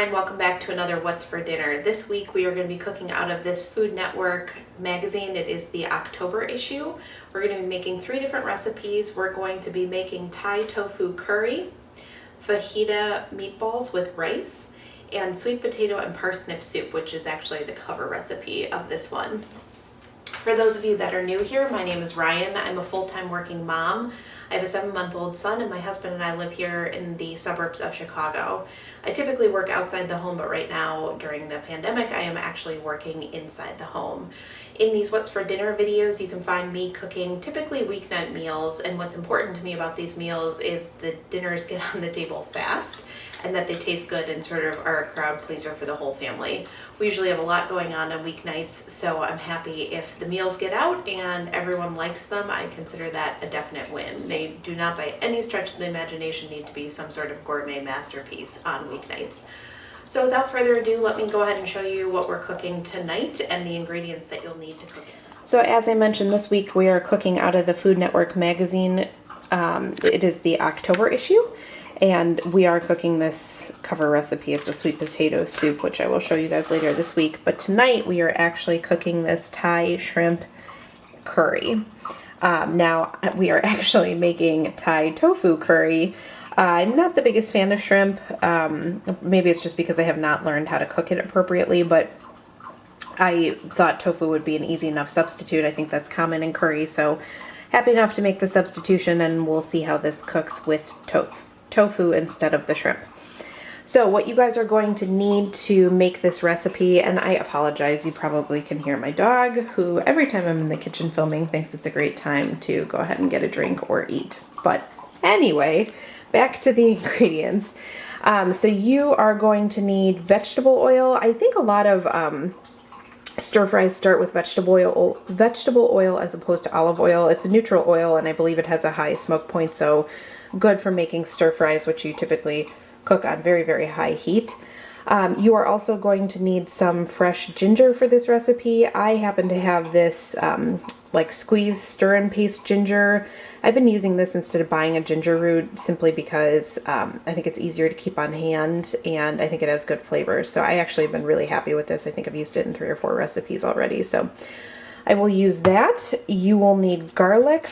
Hi, and welcome back to another What's for Dinner. This week we are going to be cooking out of this Food Network magazine. It is the October issue. We're going to be making 3 different recipes. We're going to be making Thai tofu curry, fajita meatballs with rice, and sweet potato and parsnip soup, which is actually the cover recipe of this one. For those of you that are new here, my name is Ryan. I'm a full-time working mom. I have a 7-month-old son, and my husband and I live here in the suburbs of Chicago. I typically work outside the home, but right now during the pandemic, I am actually working inside the home. In these What's for Dinner videos, you can find me cooking typically weeknight meals, and what's important to me about these meals is the dinners get on the table fast and that they taste good and sort of are a crowd pleaser for the whole family. We usually have a lot going on weeknights, so I'm happy if the meals get out and everyone likes them. I consider that a definite win. They do not by any stretch of the imagination need to be some sort of gourmet masterpiece on weeknights. So without further ado, let me go ahead and show you what we're cooking tonight and the ingredients that you'll need to cook it. So as I mentioned, this week we are cooking out of the Food Network magazine. It is the October issue, and we are cooking this cover recipe. It's a sweet potato soup, which I will show you guys later this week. But tonight we are actually cooking this Thai shrimp curry. Now we are actually making Thai tofu curry. I'm not the biggest fan of shrimp. Maybe it's just because I have not learned how to cook it appropriately, but I thought tofu would be an easy enough substitute. I think that's common in curry, so happy enough to make the substitution, and we'll see how this cooks with tofu instead of the shrimp. So what you guys are going to need to make this recipe, and I apologize, you probably can hear my dog, who every time I'm in the kitchen filming thinks it's a great time to go ahead and get a drink or eat. But anyway, back to the ingredients. So you are going to need vegetable oil. I think a lot of stir fries start with vegetable oil as opposed to olive oil. It's a neutral oil, and I believe it has a high smoke point, so good for making stir fries, which you typically cook on very, very high heat. You are also going to need some fresh ginger for this recipe. I happen to have this like squeeze stir and paste ginger. I've been using this instead of buying a ginger root simply because I think it's easier to keep on hand, and I think it has good flavor. So I actually have been really happy with this. I think I've used it in 3 or 4 recipes already. So I will use that. You will need garlic.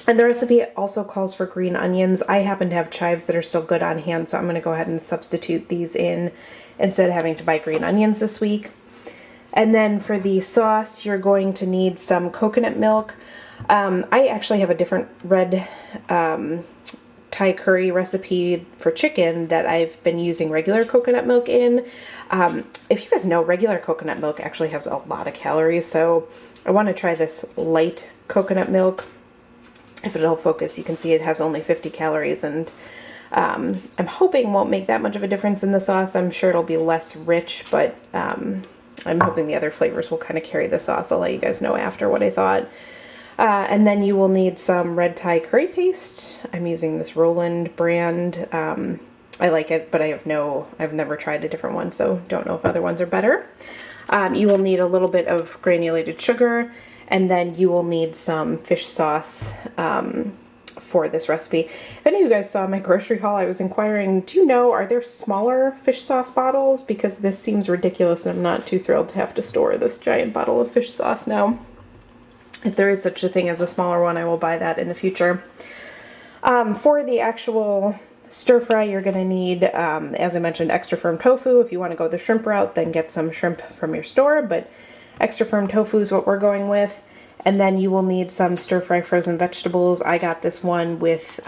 And the recipe also calls for green onions. I happen to have chives that are still good on hand, so I'm going to go ahead and substitute these in instead of having to buy green onions this week. And then for the sauce, you're going to need some coconut milk. I actually have a different red Thai curry recipe for chicken that I've been using regular coconut milk in. If you guys know, regular coconut milk actually has a lot of calories, so I want to try this light coconut milk. If it'll focus, you can see it has only 50 calories, and I'm hoping won't make that much of a difference in the sauce. I'm sure it'll be less rich, but I'm hoping the other flavors will kind of carry the sauce. I'll let you guys know after what I thought. And then you will need some red Thai curry paste. I'm using this Roland brand. I like it, but I've never tried a different one, so don't know if other ones are better. You will need a little bit of granulated sugar, and then you will need some fish sauce for this recipe. If any of you guys saw my grocery haul, I was inquiring, do you know, are there smaller fish sauce bottles? Because this seems ridiculous, and I'm not too thrilled to have to store this giant bottle of fish sauce now. If there is such a thing as a smaller one, I will buy that in the future. For the actual stir fry, you're going to need, as I mentioned, extra firm tofu. If you want to go the shrimp route, then get some shrimp from your store, but extra firm tofu is what we're going with. And then you will need some stir fry frozen vegetables. I got this one with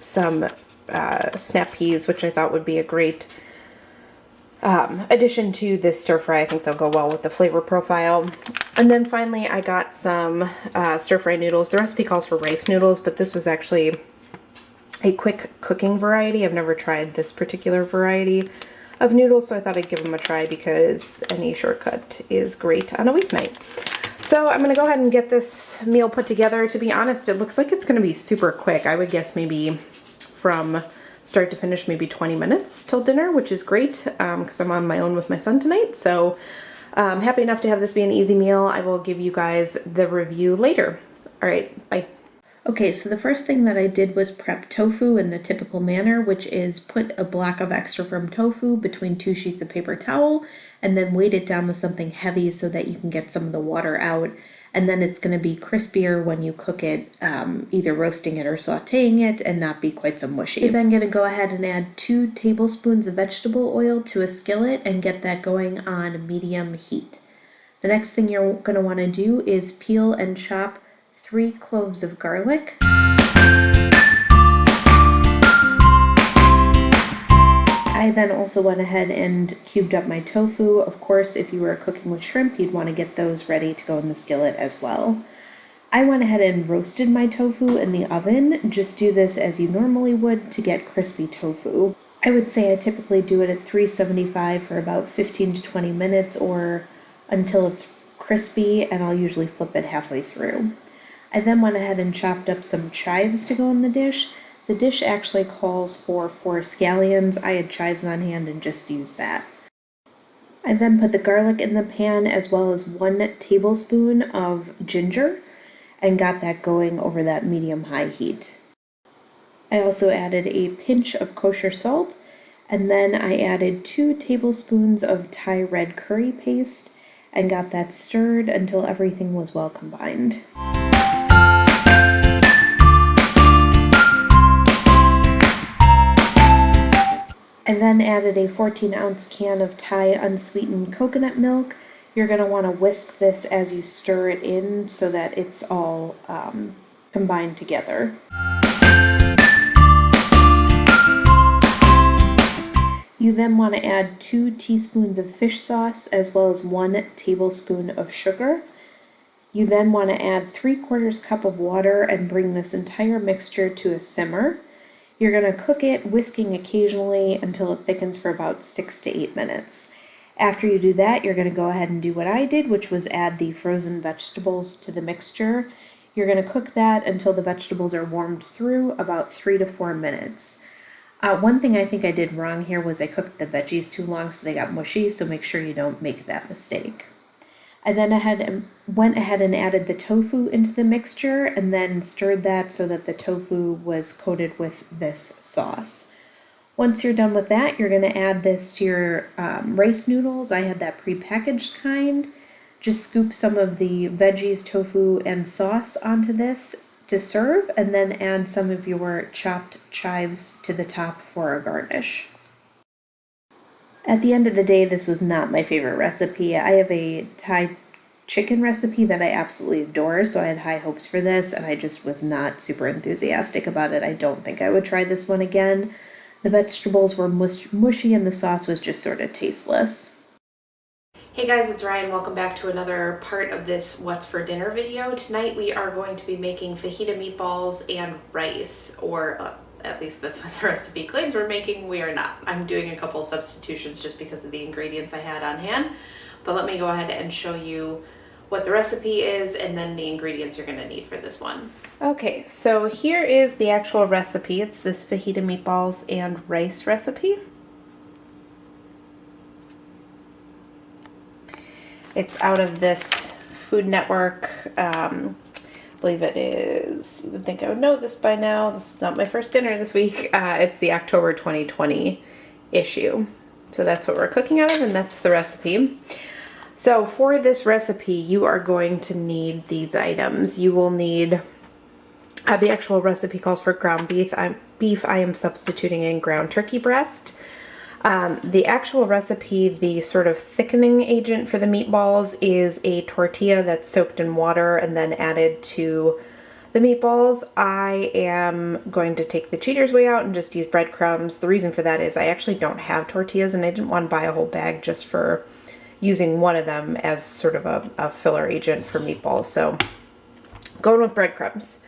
some snap peas, which I thought would be a great addition to this stir fry. I think they'll go well with the flavor profile. And then finally, I got some stir fry noodles. The recipe calls for rice noodles, but this was actually a quick cooking variety. I've never tried this particular variety of noodles, so I thought I'd give them a try because any shortcut is great on a weeknight. So I'm going to go ahead and get this meal put together. To be honest, it looks like it's going to be super quick. I would guess maybe from start to finish, maybe 20 minutes till dinner, which is great because I'm on my own with my son tonight. So I'm happy enough to have this be an easy meal. I will give you guys the review later. All right, bye. Okay, so the first thing that I did was prep tofu in the typical manner, which is put a block of extra firm tofu between 2 sheets of paper towel and then weight it down with something heavy so that you can get some of the water out. And then it's going to be crispier when you cook it, either roasting it or sauteing it, and not be quite so mushy. You're then going to go ahead and add 2 tablespoons of vegetable oil to a skillet and get that going on medium heat. The next thing you're going to want to do is peel and chop 3 cloves of garlic. I then also went ahead and cubed up my tofu. Of course, if you were cooking with shrimp, you'd want to get those ready to go in the skillet as well. I went ahead and roasted my tofu in the oven. Just do this as you normally would to get crispy tofu. I would say I typically do it at 375 for about 15 to 20 minutes or until it's crispy, and I'll usually flip it halfway through. I then went ahead and chopped up some chives to go in the dish. The dish actually calls for 4 scallions. I had chives on hand and just used that. I then put the garlic in the pan as well as 1 tablespoon of ginger and got that going over that medium-high heat. I also added a pinch of kosher salt, and then I added 2 tablespoons of Thai red curry paste and got that stirred until everything was well combined. And then added a 14-ounce can of Thai unsweetened coconut milk. You're going to want to whisk this as you stir it in so that it's all combined together. You then want to add 2 teaspoons of fish sauce as well as 1 tablespoon of sugar. You then want to add 3/4 cup of water and bring this entire mixture to a simmer. You're going to cook it, whisking occasionally until it thickens for about 6 to 8 minutes. After you do that, you're going to go ahead and do what I did, which was add the frozen vegetables to the mixture. You're going to cook that until the vegetables are warmed through, about 3 to 4 minutes. One thing I think I did wrong here was I cooked the veggies too long so they got mushy, so make sure you don't make that mistake. I then went ahead and added the tofu into the mixture and then stirred that so that the tofu was coated with this sauce. Once you're done with that, you're going to add this to your rice noodles. I had that prepackaged kind. Just scoop some of the veggies, tofu, and sauce onto this to serve, and then add some of your chopped chives to the top for a garnish. At the end of the day, this was not my favorite recipe. I have a Thai chicken recipe that I absolutely adore, so I had high hopes for this, and I just was not super enthusiastic about it. I don't think I would try this one again. The vegetables were mushy and the sauce was just sort of tasteless. Hey guys, it's Ryan. Welcome back to another part of this What's for Dinner video. Tonight we are going to be making fajita meatballs and rice, or at least that's what the recipe claims we're making. We are not. I'm doing a couple substitutions just because of the ingredients I had on hand. But let me go ahead and show you what the recipe is and then the ingredients you're going to need for this one. Okay, so here is the actual recipe. It's this fajita meatballs and rice recipe. It's out of this Food Network. I believe it is, you would think I would know this by now. This is not my first dinner this week. It's the October 2020 issue. So that's what we're cooking out of, and that's the recipe. So for this recipe, you are going to need these items. You will need, the actual recipe calls for ground beef. I am substituting in ground turkey breast. The actual recipe, the sort of thickening agent for the meatballs is a tortilla that's soaked in water and then added to the meatballs. I am going to take the cheater's way out and just use breadcrumbs. The reason for that is I actually don't have tortillas and I didn't want to buy a whole bag just for using one of them as sort of a filler agent for meatballs. So going with breadcrumbs.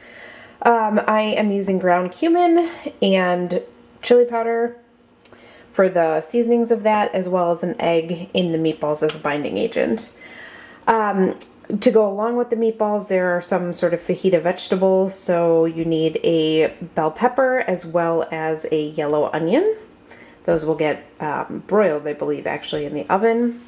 I am using ground cumin and chili powder for the seasonings of that, as well as an egg in the meatballs as a binding agent. To go along with the meatballs, there are some sort of fajita vegetables, so you need a bell pepper as well as a yellow onion. Those will get broiled, I believe, actually in the oven.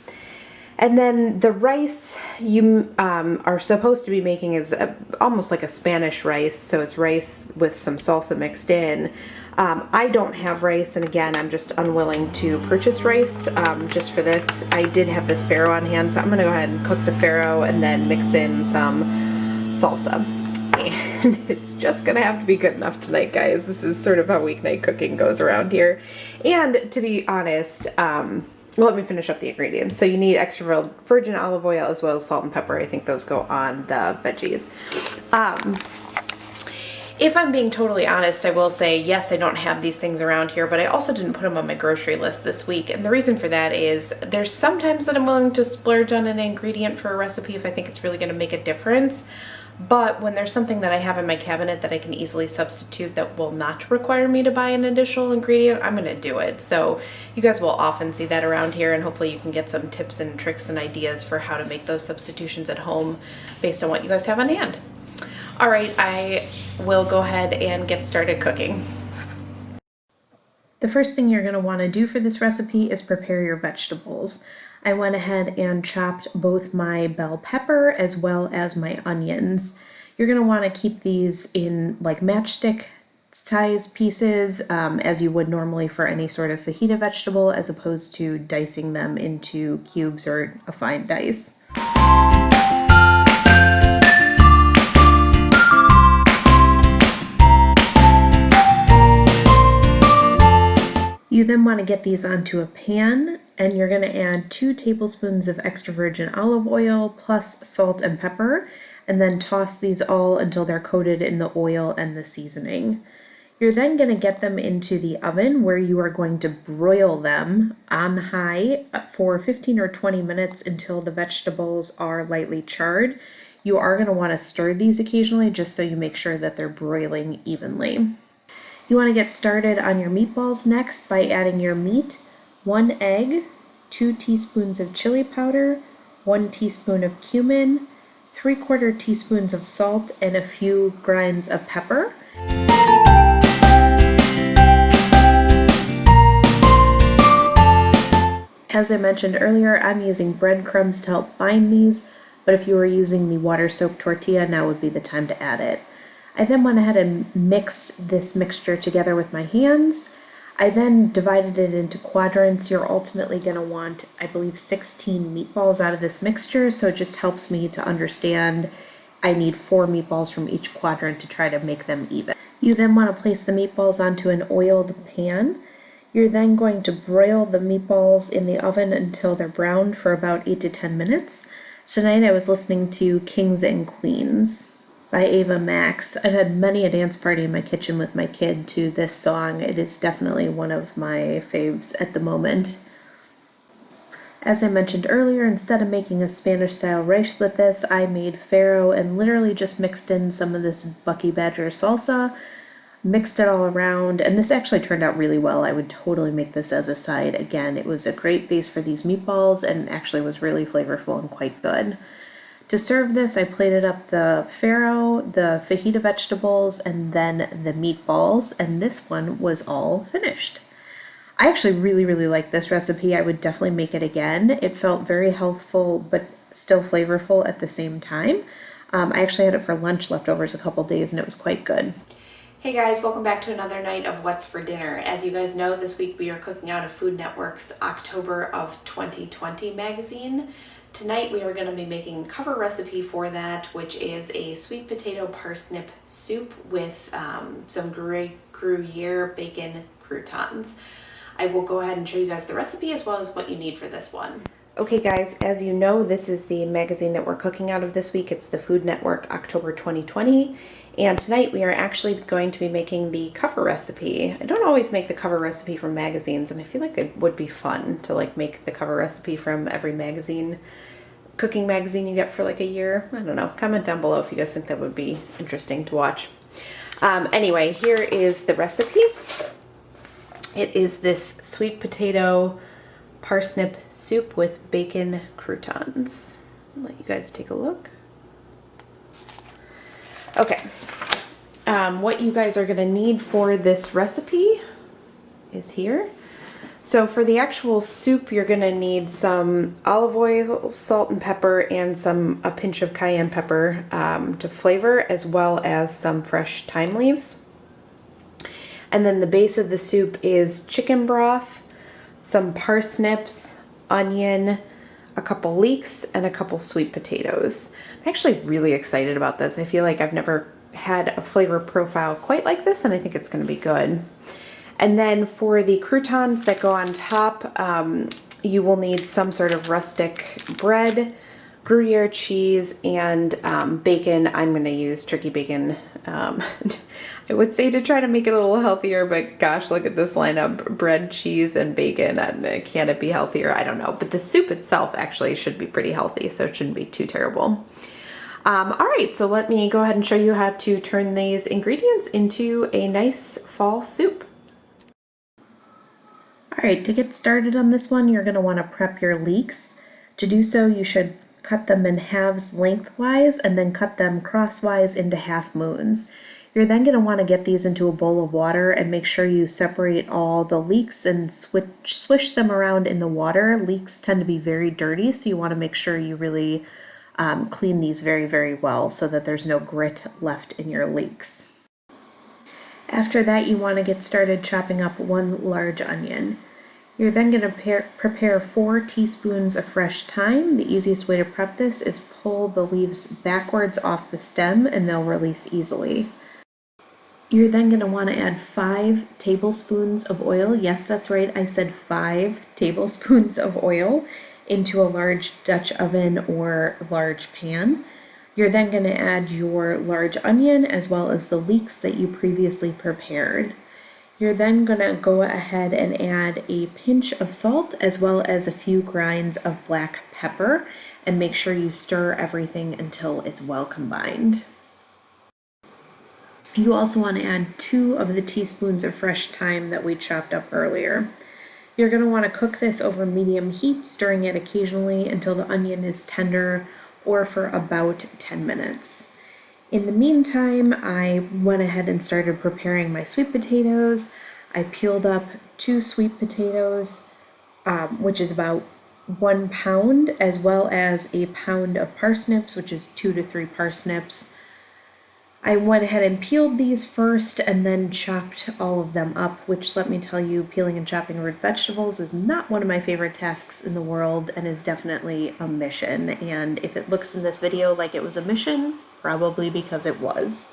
And then the rice you are supposed to be making is almost like a Spanish rice. So it's rice with some salsa mixed in. I don't have rice, and again, I'm just unwilling to purchase rice just for this. I did have this farro on hand, so I'm gonna go ahead and cook the farro and then mix in some salsa. And it's just gonna have to be good enough tonight, guys. This is sort of how weeknight cooking goes around here. And to be honest, let me finish up the ingredients. So you need extra virgin olive oil as well as salt and pepper. I think those go on the veggies. If I'm being totally honest, I will say, yes, I don't have these things around here, but I also didn't put them on my grocery list this week. And the reason for that is there's sometimes that I'm willing to splurge on an ingredient for a recipe if I think it's really going to make a difference. But when there's something that I have in my cabinet that I can easily substitute that will not require me to buy an additional ingredient, I'm going to do it. So you guys will often see that around here, and hopefully you can get some tips and tricks and ideas for how to make those substitutions at home based on what you guys have on hand. All right, I will go ahead and get started cooking. The first thing you're going to want to do for this recipe is prepare your vegetables. I went ahead and chopped both my bell pepper as well as my onions. You're going to want to keep these in like matchstick size pieces as you would normally for any sort of fajita vegetable, as opposed to dicing them into cubes or a fine dice. You then want to get these onto a pan, and you're going to add 2 tablespoons of extra virgin olive oil plus salt and pepper, and then toss these all until they're coated in the oil and the seasoning. You're then going to get them into the oven where you are going to broil them on high for 15 or 20 minutes until the vegetables are lightly charred. You are going to want to stir these occasionally just so you make sure that they're broiling evenly. You want to get started on your meatballs next by adding your meat, 1 egg, 2 teaspoons of chili powder, 1 teaspoon of cumin, 3/4 teaspoons of salt, and a few grinds of pepper. As I mentioned earlier, I'm using breadcrumbs to help bind these, but if you were using the water-soaked tortilla, now would be the time to add it. I then went ahead and mixed this mixture together with my hands. I then divided it into quadrants. You're ultimately going to want, I believe, 16 meatballs out of this mixture, so it just helps me to understand I need 4 meatballs from each quadrant to try to make them even. You then want to place the meatballs onto an oiled pan. You're then going to broil the meatballs in the oven until they're browned for about 8 to 10 minutes. Tonight I was listening to Kings and Queens by Ava Max. I've had many a dance party in my kitchen with my kid to this song. It is definitely one of my faves at the moment. As I mentioned earlier, instead of making a Spanish style rice with this, I made farro and literally just mixed in some of this Bucky Badger salsa, mixed it all around, and this actually turned out really well. I would totally make this as a side. Again, it was a great base for these meatballs and actually was really flavorful and quite good. To serve this, I plated up the farro, the fajita vegetables, and then the meatballs, and this one was all finished. I actually really like this recipe. I would definitely make it again. It felt very healthful, but still flavorful at the same time. I actually had it for lunch leftovers a couple days, and it was quite good. Hey guys, welcome back to another night of What's for Dinner. As you guys know, this week we are cooking out of Food Network's October of 2020 magazine. Tonight we are going to be making a cover recipe for that, which is a sweet potato parsnip soup with some Gruyere bacon croutons. I will go ahead and show you guys the recipe as well as what you need for this one. Okay guys, as you know, this is the magazine that we're cooking out of this week. It's the Food Network October 2020. And tonight we are actually going to be making the cover recipe. I don't always make the cover recipe from magazines, and I feel like it would be fun to like make the cover recipe from every magazine, cooking magazine you get for like a year. I don't know. Comment down below if you guys think that would be interesting to watch. Anyway, here is the recipe. It is this sweet potato parsnip soup with bacon croutons. I'll let you guys take a look. Okay, what you guys are going to need for this recipe is here. So for the actual soup, you're gonna need some olive oil, salt and pepper, and a pinch of cayenne pepper to flavor, as well as some fresh thyme leaves. And then the base of the soup is chicken broth, some parsnips, onion, a couple leeks, and a couple sweet potatoes. I'm actually really excited about this. I feel like I've never had a flavor profile quite like this, and I think it's gonna be good. And then for the croutons that go on top, you will need some sort of rustic bread, Gruyere cheese, and bacon. I'm going to use turkey bacon. I would say to try to make it a little healthier, but gosh, look at this lineup: bread, cheese, and bacon. And can it be healthier? I don't know. But the soup itself actually should be pretty healthy, so it shouldn't be too terrible. All right, so let me go ahead and show you how to turn these ingredients into a nice fall soup. All right, to get started on this one, you're going to want to prep your leeks. To do so, you should cut them in halves lengthwise and then cut them crosswise into half moons. You're then going to want to get these into a bowl of water and make sure you separate all the leeks and swish them around in the water. Leeks tend to be very dirty, so you want to make sure you really clean these very, very well so that there's no grit left in your leeks. After that, you want to get started chopping up 1 large onion. You're then going to prepare 4 teaspoons of fresh thyme. The easiest way to prep this is pull the leaves backwards off the stem and they'll release easily. You're then going to want to add 5 tablespoons of oil. Yes, that's right, I said 5 tablespoons of oil into a large Dutch oven or large pan. You're then going to add your large onion as well as the leeks that you previously prepared. You're then going to go ahead and add a pinch of salt as well as a few grinds of black pepper, and make sure you stir everything until it's well combined. You also want to add 2 of the teaspoons of fresh thyme that we chopped up earlier. You're going to want to cook this over medium heat, stirring it occasionally until the onion is tender, or for about 10 minutes. In the meantime, I went ahead and started preparing my sweet potatoes. I peeled up 2 sweet potatoes, which is about 1 pound, as well as a pound of parsnips, which is 2 to 3 parsnips. I went ahead and peeled these first and then chopped all of them up, which, let me tell you, peeling and chopping root vegetables is not one of my favorite tasks in the world and is definitely a mission. And if it looks in this video like it was a mission, probably because it was.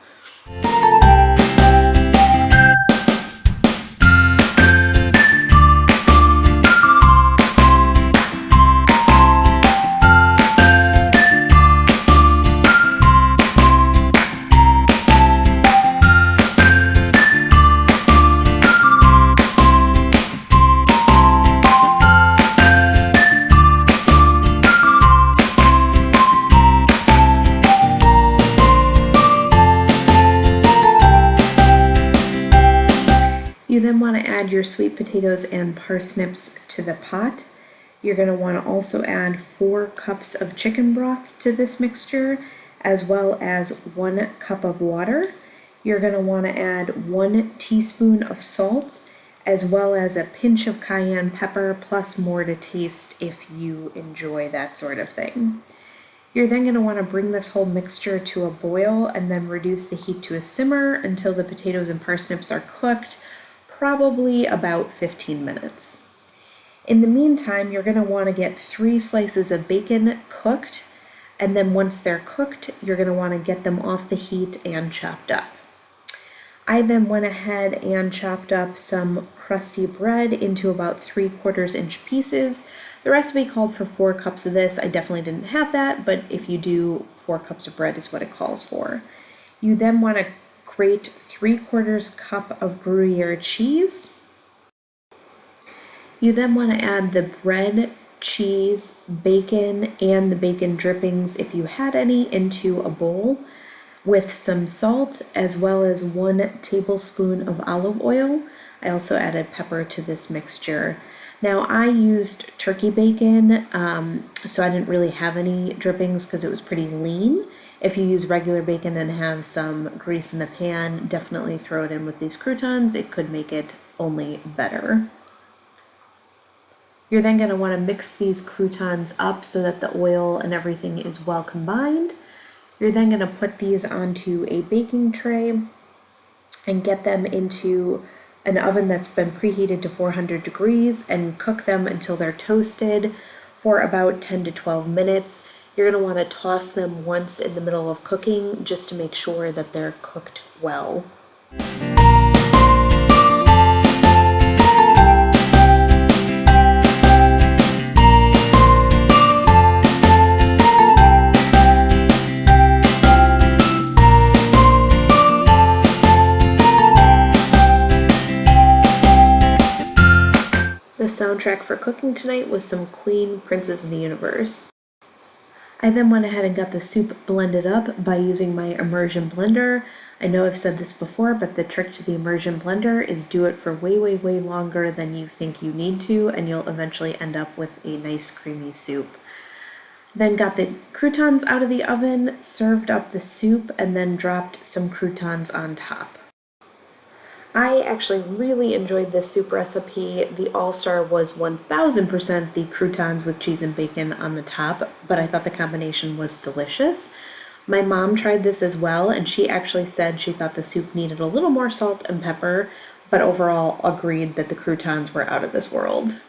You then want to add your sweet potatoes and parsnips to the pot. You're going to want to also add 4 cups of chicken broth to this mixture, as well as 1 cup of water. You're going to want to add 1 teaspoon of salt, as well as a pinch of cayenne pepper, plus more to taste if you enjoy that sort of thing. You're then going to want to bring this whole mixture to a boil and then reduce the heat to a simmer until the potatoes and parsnips are cooked, probably about 15 minutes. In the meantime, you're going to want to get 3 slices of bacon cooked, and then once they're cooked, you're going to want to get them off the heat and chopped up. I then went ahead and chopped up some crusty bread into about 3/4 inch pieces. The recipe called for 4 cups of this. I definitely didn't have that, but if you do, 4 cups of bread is what it calls for. You then want to grate 3/4 cup of Gruyere cheese. You then want to add the bread, cheese, bacon, and the bacon drippings, if you had any, into a bowl with some salt, as well as 1 tablespoon of olive oil. I also added pepper to this mixture. Now, I used turkey bacon, so I didn't really have any drippings because it was pretty lean. If you use regular bacon and have some grease in the pan, definitely throw it in with these croutons. It could make it only better. You're then going to want to mix these croutons up so that the oil and everything is well combined. You're then going to put these onto a baking tray and get them into an oven that's been preheated to 400 degrees and cook them until they're toasted for about 10 to 12 minutes. You're going to want to toss them once in the middle of cooking just to make sure that they're cooked well. The soundtrack for cooking tonight was some Queen Princes of the Universe. I then went ahead and got the soup blended up by using my immersion blender. I know I've said this before, but the trick to the immersion blender is do it for way, way, way longer than you think you need to, and you'll eventually end up with a nice creamy soup. Then got the croutons out of the oven, served up the soup, and then dropped some croutons on top. I actually really enjoyed this soup recipe. The all-star was 1000% the croutons with cheese and bacon on the top, but I thought the combination was delicious. My mom tried this as well, and she actually said she thought the soup needed a little more salt and pepper, but overall agreed that the croutons were out of this world.